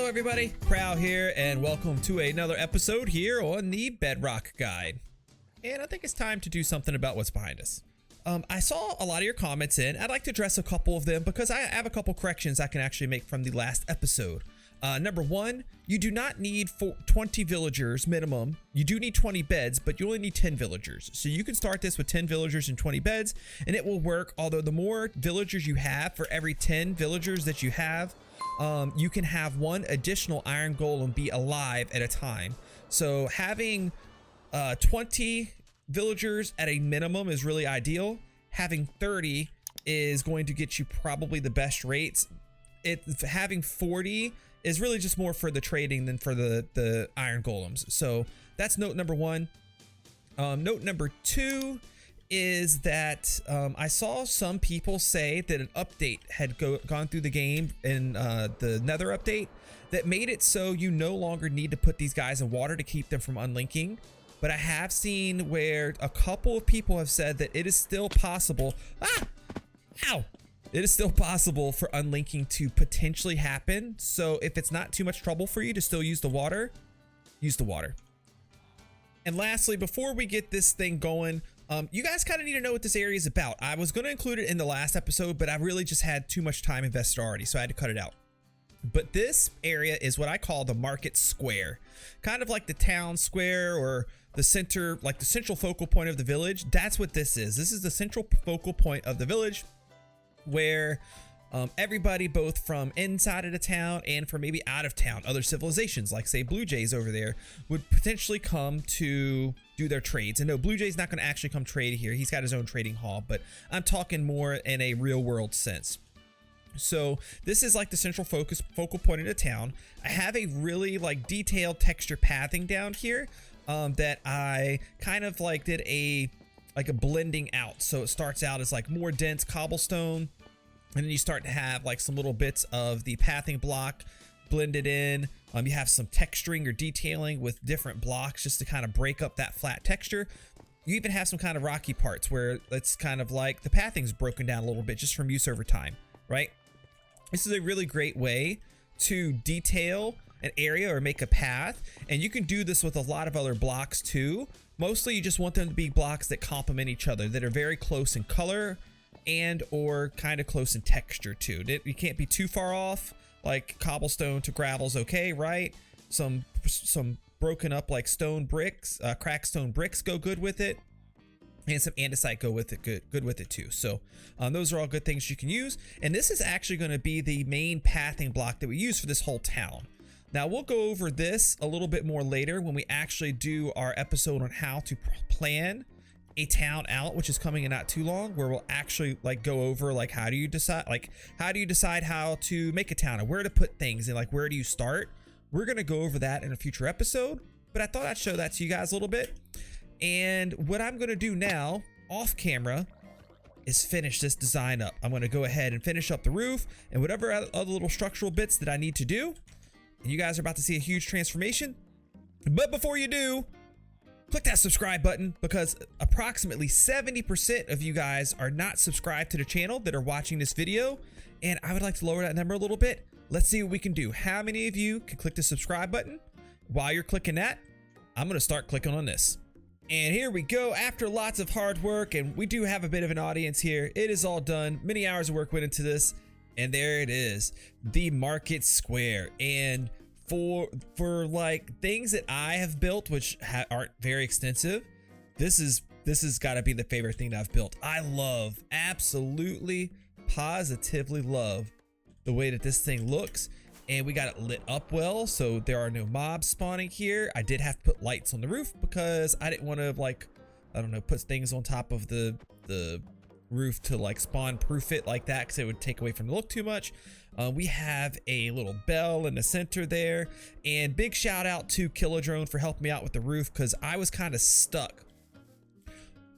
Hello everybody, Prow here, and welcome to another episode here on the Bedrock Guide. And I think it's time to do something about what's behind us. I saw a lot of your comments in. I'd like to address a couple of them because I have a couple corrections I can actually make from the last episode. Number one, you do not need 20 villagers minimum. You do need 20 beds, but you only need 10 villagers. So you can start this with 10 villagers and 20 beds, and it will work. Although the more villagers you have, for every 10 villagers that you have, you can have one additional iron golem be alive at a time. So having 20 villagers at a minimum is really ideal. Having 30 is going to get you probably the best rates. Having 40 is really just more for the trading than for the iron golems. So that's note number one. Note number two is that I saw some people say that an update had gone through the game in the Nether update that made it so you no longer need to put these guys in water to keep them from unlinking. But I have seen where a couple of people have said that it is still possible. It is still possible for unlinking to potentially happen. So if it's not too much trouble for you to still use the water, use the water. And lastly, before we get this thing going, you guys kind of need to know what this area is about. I was going to include it in the last episode, but I really just had too much time invested already, so I had to cut it out. But this area is what I call the market square, kind of like the town square or the center, like the central focal point of the village. That's what this is. This is the central focal point of the village where everybody, both from inside of the town and from maybe out of town, other civilizations like say BlujayGames over there, would potentially come to do their trades. And no, Blujay's not going to actually come trade here. He's got his own trading hall, but I'm talking more in a real world sense. So this is like the central focal point of the town. I have a really like detailed texture pathing down here that I kind of like did a blending out. So it starts out as like more dense cobblestone, and then you start to have like some little bits of the pathing block blended in. You have some texturing or detailing with different blocks just to kind of break up that flat texture. You even have some kind of rocky parts where it's kind of like the pathing's broken down a little bit just from use over time, right? This is a really great way to detail an area or make a path, and you can do this with a lot of other blocks too. Mostly you just want them to be blocks that complement each other, that are very close in color and or kind of close in texture too. You can't be too far off. Like cobblestone to gravel's okay, right? Some broken up like stone bricks, cracked stone bricks go good with it. And some andesite go with it, good with it too. So those are all good things you can use. And this is actually going to be the main pathing block that we use for this whole town. Now we'll go over this a little bit more later when we actually do our episode on how to plan a town out, which is coming in not too long, where we'll actually like go over like how do you decide how to make a town and where to put things and like where do you start. We're going to go over that in a future episode, but I thought I'd show that to you guys a little bit. And what I'm going to do now off camera is finish this design up. I'm going to go ahead and finish up the roof and whatever other little structural bits that I need to do. And you guys are about to see a huge transformation. But before you do, click that subscribe button because approximately 70% of you guys are not subscribed to the channel that are watching this video. And I would like to lower that number a little bit. Let's see what we can do. How many of you can click the subscribe button? While you're clicking that, I'm going to start clicking on this. And here we go. After lots of hard work, and we do have a bit of an audience here, it is all done. Many hours of work went into this, and there it is, the market square. And for like things that I have built, which aren't very extensive, this has got to be the favorite thing that I've built. I love, absolutely, positively love the way that this thing looks. And we got it lit up well, so there are no mobs spawning here. I did have to put lights on the roof because I didn't want to like, I don't know, put things on top of the roof to like spawn proof it like that because it would take away from the look too much. We have a little bell in the center there, and big shout out to Cubedhost for helping me out with the roof because I was kind of stuck.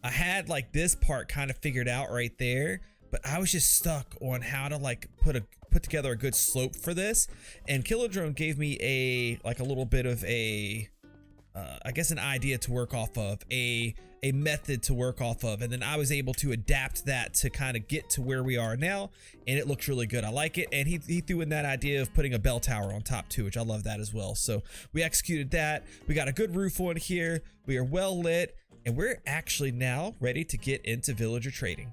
I had like this part kind of figured out right there, but I was just stuck on how to like put together a good slope for this. And Cubedhost gave me a little bit of a I guess an idea to work off of, a method to work off of, and then I was able to adapt that to kind of get to where we are now, and it looks really good. I like it. And he threw in that idea of putting a bell tower on top too, which I love that as well. So we executed that. We got a good roof on here. We are well lit, and we're actually now ready to get into villager trading.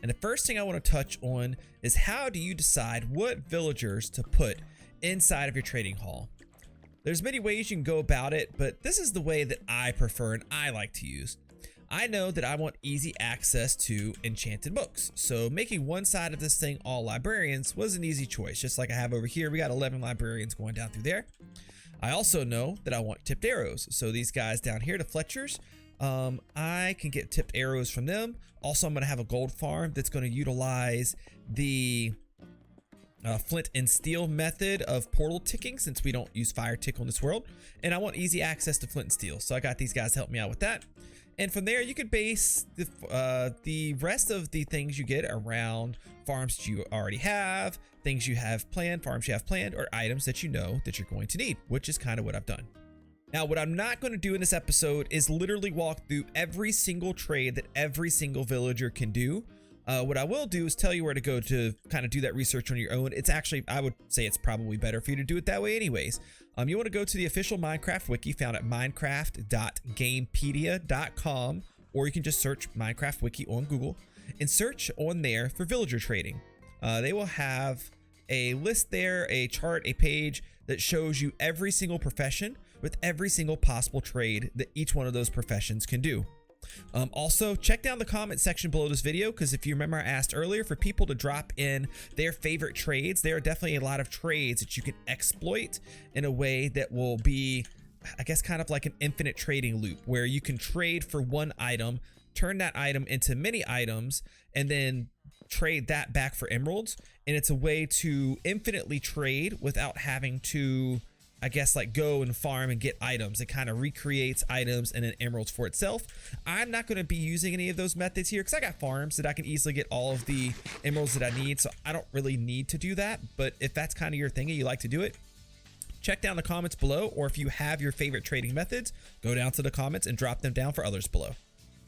And the first thing I want to touch on is, how do you decide what villagers to put inside of your trading hall? There's many ways you can go about it, but this is the way that I prefer and I like to use. I know that I want easy access to enchanted books, so making one side of this thing all librarians was an easy choice. Just like I have over here, we got 11 librarians going down through there. I also know that I want tipped arrows, so these guys down here, the Fletchers, I can get tipped arrows from them. Also, I'm going to have a gold farm that's going to utilize the flint and steel method of portal ticking, since we don't use fire tick on this world, and I want easy access to flint and steel, so I got these guys to help me out with that. And from there, you could base the rest of the things you get around farms you already have, things you have planned, farms you have planned, or items that you know that you're going to need, which is kind of what I've done. Now, what I'm not going to do in this episode is literally walk through every single trade that every single villager can do. What I will do is tell you where to go to kind of do that research on your own. It's actually, I would say it's probably better for you to do it that way anyways. You want to go to the official Minecraft wiki found at minecraft.gamepedia.com, or you can just search Minecraft wiki on Google and search on there for villager trading. They will have a list there, a chart, a page that shows you every single profession with every single possible trade that each one of those professions can do. Also, check down the comment section below this video, because if you remember, I asked earlier for people to drop in their favorite trades. There are definitely a lot of trades that you can exploit in a way that will be, I guess, kind of like an infinite trading loop, where you can trade for one item, turn that item into many items, and then trade that back for emeralds. And it's a way to infinitely trade without having to, I guess, like go and farm and get items. It kind of recreates items and then emeralds for itself. I'm not going to be using any of those methods here because I got farms that I can easily get all of the emeralds that I need, so I don't really need to do that. But if that's kind of your thing and you like to do it, check down the comments below, or if you have your favorite trading methods, go down to the comments and drop them down for others below.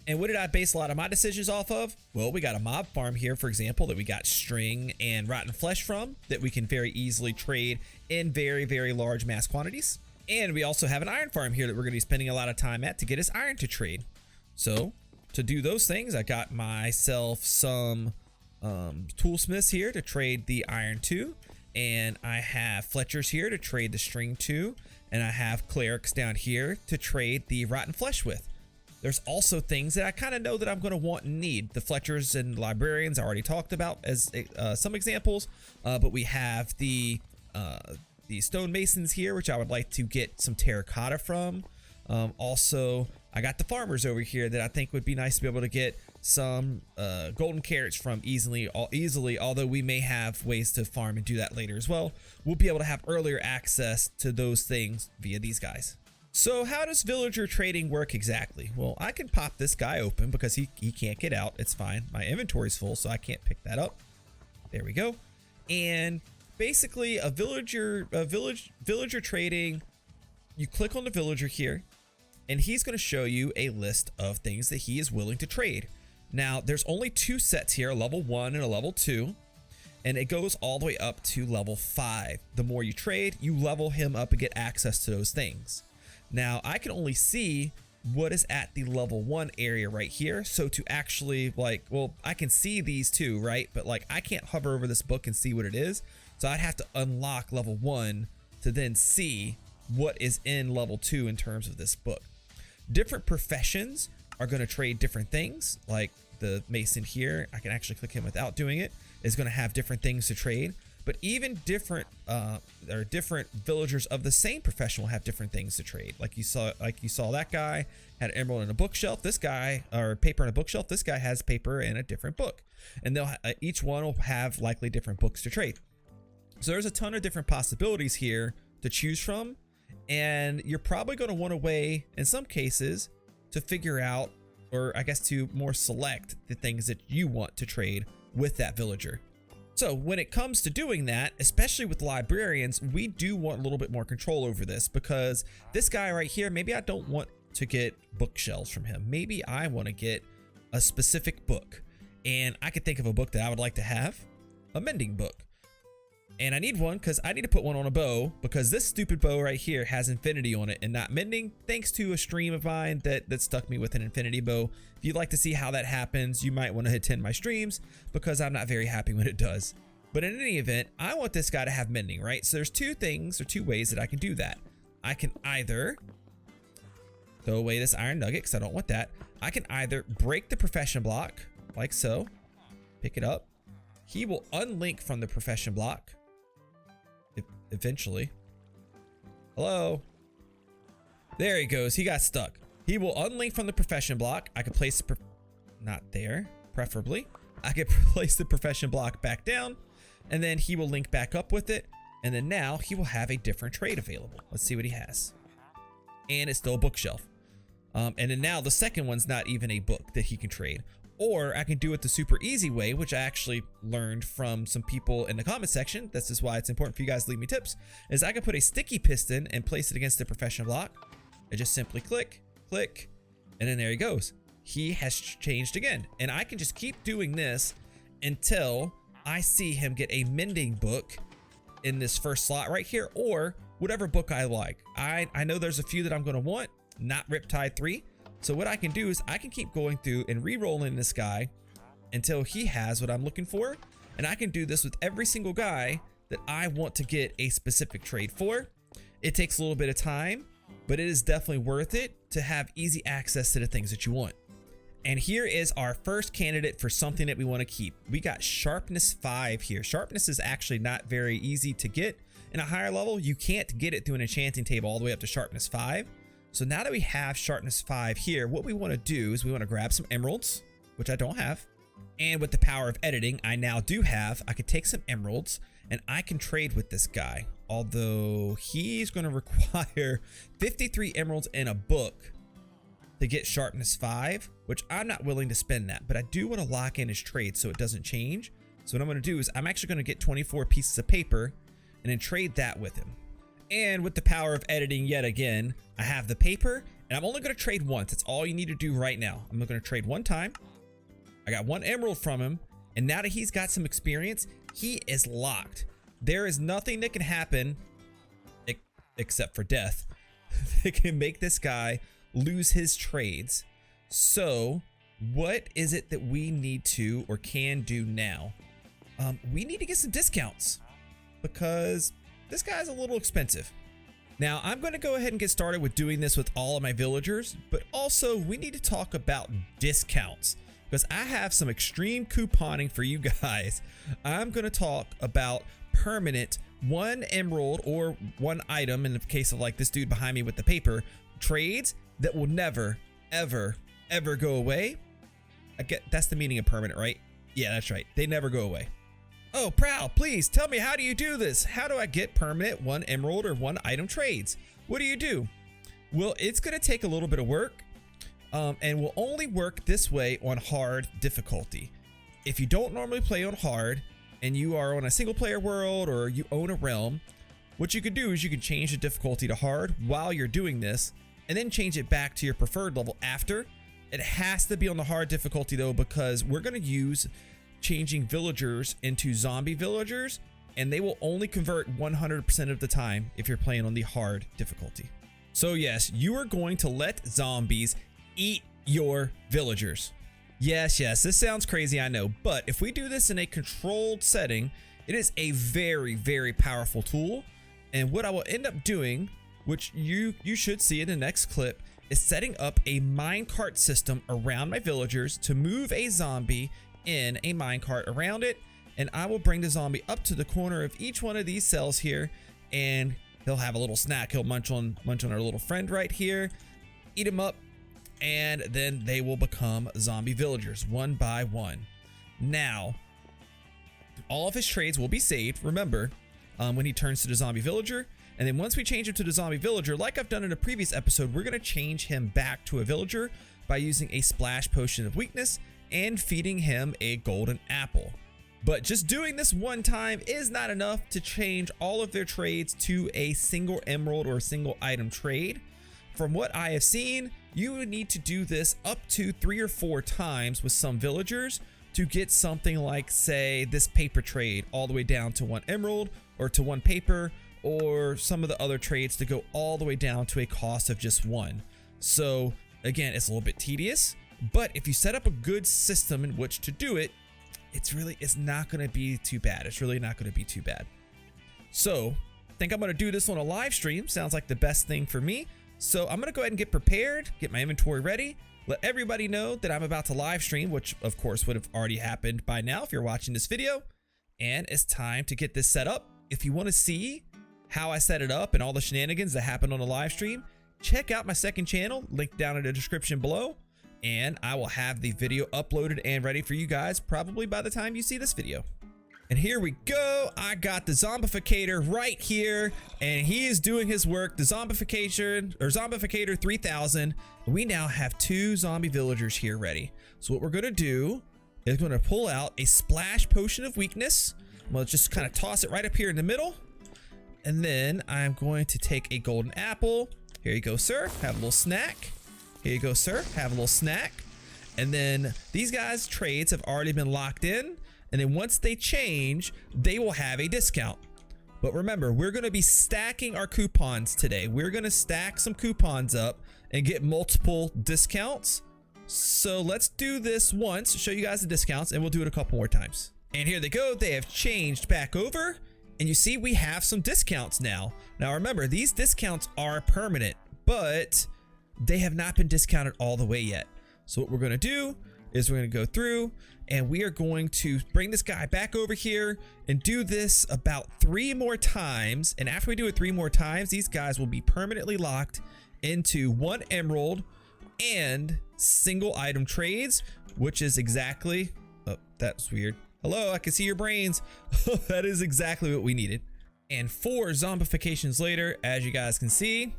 And what did I base a lot of my decisions off of? Well, we got a mob farm here, for example, that we got string and rotten flesh from, that we can very easily trade in very, very large mass quantities. And we also have an iron farm here that we're going to be spending a lot of time at to get us iron to trade. So to do those things, I got myself some toolsmiths here to trade the iron to, and I have Fletchers here to trade the string to, and I have clerics down here to trade the rotten flesh with. There's also things that I kind of know that I'm going to want and need. The Fletchers and librarians I already talked about as some examples, but we have the stonemasons here, which I would like to get some terracotta from. Also, I got the farmers over here that I think would be nice to be able to get some golden carrots from easily, although we may have ways to farm and do that later as well. We'll be able to have earlier access to those things via these guys. So how does villager trading work exactly? Well, I can pop this guy open because he can't get out. It's fine. My inventory's full, so I can't pick that up. There we go. And basically, villager trading, you click on the villager here, and he's going to show you a list of things that he is willing to trade. Now, there's only two sets here, a level 1 and a level 2. And it goes all the way up to level 5. The more you trade, you level him up and get access to those things. Now, I can only see what is at the level 1 area right here. So to actually, like, well, I can see these two, right? But like, I can't hover over this book and see what it is. So I'd have to unlock level 1 to then see what is in level 2 in terms of this book. Different professions are going to trade different things. Like the mason here, I can actually click him without doing it, is going to have different things to trade. But even different villagers of the same profession will have different things to trade. Like you saw that guy had an emerald and a bookshelf. This guy, or paper and a bookshelf. This guy has paper and a different book, and they'll each one will have likely different books to trade. So there's a ton of different possibilities here to choose from, and you're probably going to want to weigh, in some cases, to figure out, or I guess to more select the things that you want to trade with that villager. So when it comes to doing that, especially with librarians, we do want a little bit more control over this, because this guy right here, maybe I don't want to get bookshelves from him. Maybe I want to get a specific book, and I could think of a book that I would like to have, a mending book. And I need one because I need to put one on a bow, because this stupid bow right here has infinity on it and not mending, thanks to a stream of mine that stuck me with an infinity bow. If you'd like to see how that happens, you might want to attend my streams, because I'm not very happy when it does. But in any event, I want this guy to have mending, right? So there's two things or two ways that I can do that. I can either throw away this iron nugget because I don't want that. I can either break the profession block like so, pick it up. He will unlink from the profession block. Eventually. Hello? There he goes. He got stuck. He will unlink from the profession block. I can place the not there, preferably. I can place the profession block back down, and then he will link back up with it, and then now he will have a different trade available. Let's see what he has. And it's still a bookshelf. And then now the second one's not even a book that he can trade. Or I can do it the super easy way, which I actually learned from some people in the comment section. This is why it's important for you guys to leave me tips, is I can put a sticky piston and place it against the profession block. I just simply click, click, and then there he goes. He has changed again. And I can just keep doing this until I see him get a mending book in this first slot right here, or whatever book I like. I know there's a few that I'm gonna want, not Riptide 3. So what I can do is I can keep going through and re-rolling this guy until he has what I'm looking for. And I can do this with every single guy that I want to get a specific trade for. It takes a little bit of time, but it is definitely worth it to have easy access to the things that you want. And here is our first candidate for something that we want to keep. We got Sharpness 5 here. Sharpness is actually not very easy to get. In a higher level, you can't get it through an enchanting table all the way up to Sharpness 5. So now that we have Sharpness 5 here, what we want to do is we want to grab some emeralds, which I don't have. And with the power of editing, I now do have. I could take some emeralds and I can trade with this guy. Although he's going to require 53 emeralds and a book to get Sharpness 5, which I'm not willing to spend that. But I do want to lock in his trade so it doesn't change. So what I'm going to do is I'm actually going to get 24 pieces of paper and then trade that with him. And with the power of editing yet again, I have the paper, and I'm only going to trade once. That's all you need to do right now. I'm going to trade one time. I got one emerald from him, and now that he's got some experience, he is locked. There is nothing that can happen, except for death, that can make this guy lose his trades. So what is it that we need to or can do now? We need to get some discounts, because this guy's a little expensive. Now, I'm going to go ahead and get started with doing this with all of my villagers, but also we need to talk about discounts, because I have some extreme couponing for you guys. I'm going to talk about permanent 1 emerald or 1 item, in the case of like this dude behind me with the paper, trades that will never, ever, ever go away. I get that's the meaning of permanent, right? Yeah, that's right. They never go away. Oh, Prowl, please tell me, how do you do this? How do I get permanent 1 emerald or 1 item trades? What do you do? Well, it's going to take a little bit of work, and will only work this way on hard difficulty. If you don't normally play on hard and you are on a single player world or you own a realm, what you can do is you can change the difficulty to hard while you're doing this, and then change it back to your preferred level after. It has to be on the hard difficulty though, because we're going to use changing villagers into zombie villagers, and they will only convert 100% of the time if you're playing on the hard difficulty. So yes, you are going to let zombies eat your villagers. Yes, this sounds crazy, I know, but if we do this in a controlled setting, it is a very, very powerful tool. And what I will end up doing, which you should see in the next clip, is setting up a minecart system around my villagers to move a zombie in a minecart around it, and I will bring the zombie up to the corner of each one of these cells here, and he'll have a little snack. He'll munch on our little friend right here, eat him up, and then they will become zombie villagers one by one. Now, all of his trades will be saved, remember, when he turns to the zombie villager. And then once we change him to the zombie villager, like I've done in a previous episode, we're going to change him back to a villager by using a splash potion of weakness and feeding him a golden apple. But just doing this one time is not enough to change all of their trades to a single emerald or a single item trade. From what I have seen, you would need to do this up to 3 or 4 times with some villagers to get something like, say, this paper trade all the way down to 1 emerald or to 1 paper, or some of the other trades to go all the way down to a cost of just 1. So again, it's a little bit tedious, but if you set up a good system in which to do it, it's not going to be too bad. It's really not going to be too bad. So I think I'm going to do this on a live stream. Sounds like the best thing for me. So I'm going to go ahead and get prepared, get my inventory ready, let everybody know that I'm about to live stream, which of course would have already happened by now if you're watching this video. And it's time to get this set up. If you want to see how I set it up and all the shenanigans that happened on the live stream, check out my second channel, link down in the description below, and I will have the video uploaded and ready for you guys probably by the time you see this video. And here we go. I got the zombificator right here, and he is doing his work. The zombificator 3000. We now have 2 zombie villagers here ready. So what we're gonna do is going to pull out a splash potion of weakness. I'm gonna just kind of toss it right up here in the middle, and then I'm going to take a golden apple. Here you go, sir. Have a little snack. Here you go, sir. Have a little snack. And then these guys' trades have already been locked in. And then once they change, they will have a discount. But remember, we're going to be stacking our coupons today. We're going to stack some coupons up and get multiple discounts. So let's do this once, show you guys the discounts, and we'll do it a couple more times. And here they go. They have changed back over. And you see, we have some discounts now. Now remember, these discounts are permanent, but they have not been discounted all the way yet. So what we're going to do is we're going to go through and we are going to bring this guy back over here and do this about 3 more times. And after we do it 3 more times, these guys will be permanently locked into 1 emerald and single item trades, which is exactly, oh, that's weird. Hello, I can see your brains. That is exactly what we needed. And 4 zombifications later, as you guys can see,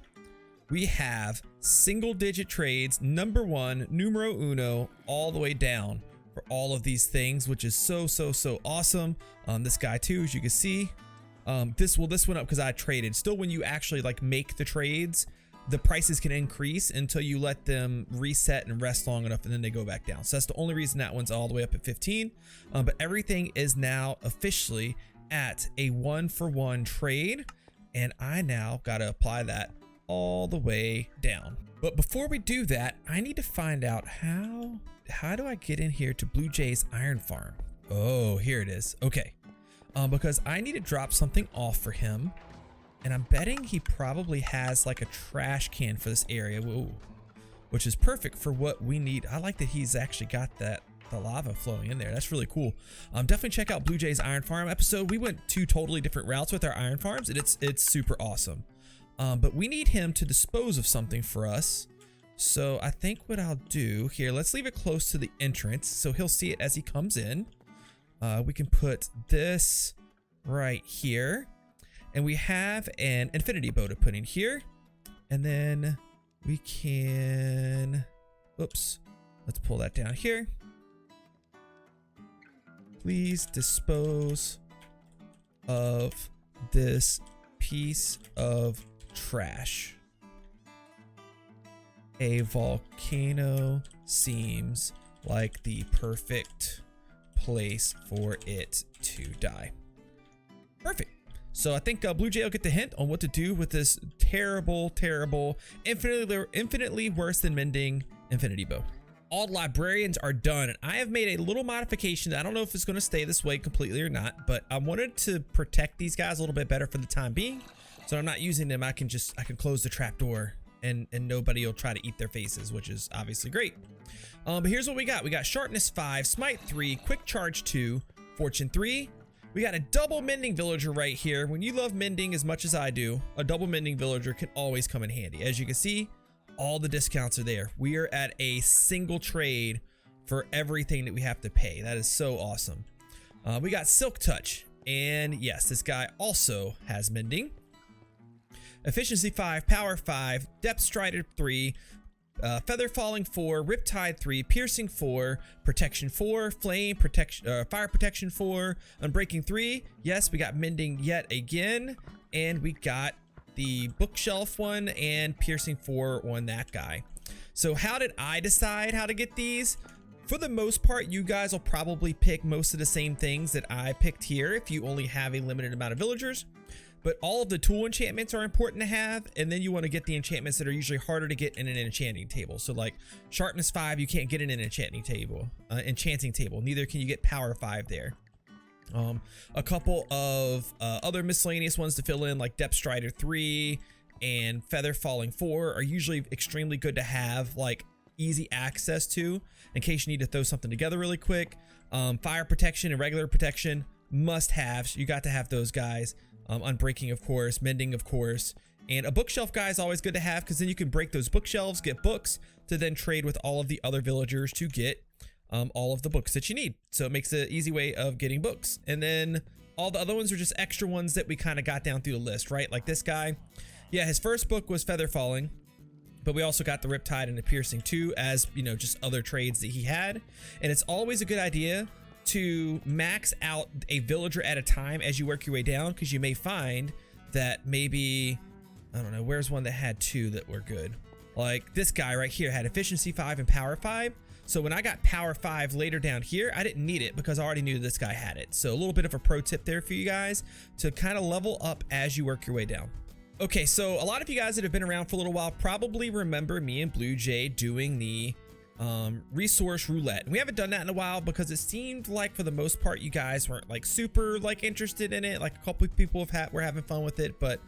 we have single digit trades, number 1, numero uno, all the way down for all of these things, which is so awesome. This guy too, as you can see, this went up because I traded. Still, when you actually like make the trades, the prices can increase until you let them reset and rest long enough, and then they go back down. So that's the only reason that one's all the way up at 15. But everything is now officially at a 1-for-1 trade, and I now got to apply that all the way down. But before we do that, I need to find out how do I get in here to Blue Jay's iron farm? Oh, here it is. Okay, because I need to drop something off for him. And I'm betting he probably has like a trash can for this area. Whoa, which is perfect for what we need. I like that he's actually got the lava flowing in there. That's really cool. Definitely check out Blue Jay's Iron Farm episode. We went 2 totally different routes with our iron farms, and it's super awesome. But we need him to dispose of something for us. So I think what I'll do here, let's leave it close to the entrance so he'll see it as he comes in. We can put this right here. And we have an infinity bow to put in here. And then we can, oops, let's pull that down here. Please dispose of this piece of trash. A volcano seems like the perfect place for it to die. Perfect. So I think Blue Jay will get the hint on what to do with this terrible, infinitely worse than mending infinity bow. All librarians are done, and I have made a little modification. I don't know if it's going to stay this way completely or not, but I wanted to protect these guys a little bit better for the time being. So I'm not using them. I can close the trap door and nobody will try to eat their faces, which is obviously great. But here's what we got. We got sharpness 5, smite 3, quick charge 2, fortune 3. We got a double mending villager right here. When you love mending as much as I do, a double mending villager can always come in handy. As you can see, all the discounts are there. We are at a single trade for everything that we have to pay. That is so awesome. We got silk touch, and yes, this guy also has mending. Efficiency 5, power 5, depth strider 3, Feather falling 4, Riptide 3, Piercing 4, Protection 4, Flame protection, Fire protection 4, Unbreaking 3. Yes, we got Mending yet again, and we got the Bookshelf one and Piercing 4 on that guy. So how did I decide how to get these? For the most part, you guys will probably pick most of the same things that I picked here if you only have a limited amount of villagers. But all of the tool enchantments are important to have, and then you want to get the enchantments that are usually harder to get in an enchanting table. So like Sharpness 5, you can't get in an enchanting table. Neither can you get Power 5 there. A couple of other miscellaneous ones to fill in, like Depth Strider 3 and Feather Falling 4, are usually extremely good to have, like easy access to in case you need to throw something together really quick. Fire protection and regular protection, must haves. You got to have those guys. Unbreaking, of course, Mending, of course, and a bookshelf guy is always good to have, because then you can break those bookshelves, get books to then trade with all of the other villagers to get all of the books that you need. So it makes an easy way of getting books. And then all the other ones are just extra ones that we kind of got down through the list, right? Like this guy, yeah, his first book was Feather Falling, but we also got the Riptide and the Piercing 2 as, you know, just other trades that he had. And it's always a good idea to max out a villager at a time as you work your way down, because you may find that maybe, I don't know, where's one that had 2 that were good? Like this guy right here had Efficiency 5 and Power 5. So when I got Power 5 later down here, I didn't need it because I already knew this guy had it. So a little bit of a pro tip there for you guys to kind of level up as you work your way down. Okay, so a lot of you guys that have been around for a little while probably remember me and BlujayGames doing the resource roulette. And we haven't done that in a while because it seemed like for the most part you guys weren't like super like interested in it. Like a couple of people were having fun with it, but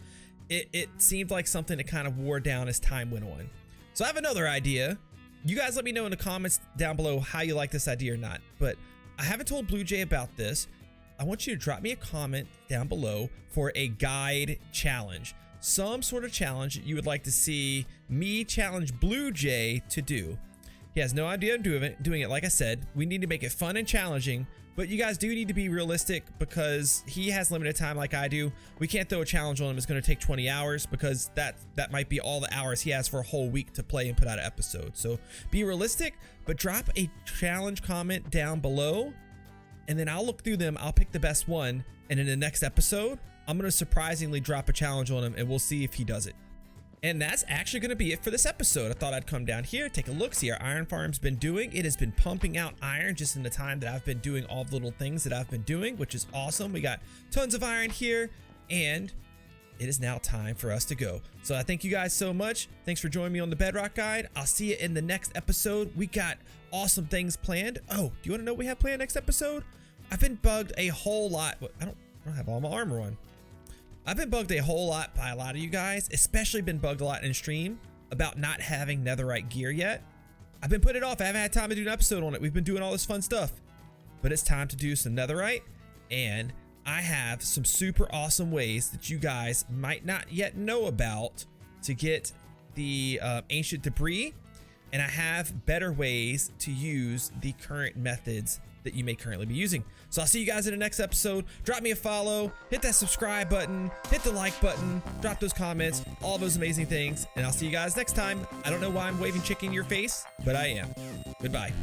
it seemed like something that kind of wore down as time went on. So I have another idea. You guys let me know in the comments down below how you like this idea or not, but I haven't told BlujayGames about this. I want you to drop me a comment down below for a guide challenge, some sort of challenge that you would like to see me challenge BlujayGames to do. He has no idea of doing it. Like I said, we need to make it fun and challenging, but you guys do need to be realistic because he has limited time like I do. We can't throw a challenge on him. It's going to take 20 hours because that might be all the hours he has for a whole week to play and put out an episode. So be realistic, but drop a challenge comment down below, and then I'll look through them. I'll pick the best one, and in the next episode, I'm going to surprisingly drop a challenge on him, and we'll see if he does it. And that's actually going to be it for this episode. I thought I'd come down here, take a look, see how Iron Farm's been doing. It has been pumping out iron just in the time that I've been doing all the little things that I've been doing, which is awesome. We got tons of iron here, and it is now time for us to go. So I thank you guys so much. Thanks for joining me on the Bedrock Guide. I'll see you in the next episode. We got awesome things planned. Oh, do you want to know what we have planned next episode? I've been bugged a whole lot. I don't have all my armor on. I've been bugged a whole lot by a lot of you guys, especially been bugged a lot in stream about not having netherite gear yet. I've been putting it off. I haven't had time to do an episode on it. We've been doing all this fun stuff, but it's time to do some netherite, and I have some super awesome ways that you guys might not yet know about to get the ancient debris, and I have better ways to use the current methods that you may currently be using. So I'll see you guys in the next episode. Drop me a follow, hit that subscribe button, hit the like button, drop those comments, all those amazing things, and I'll see you guys next time. I don't know why I'm waving chicken in your face, but I am. Goodbye.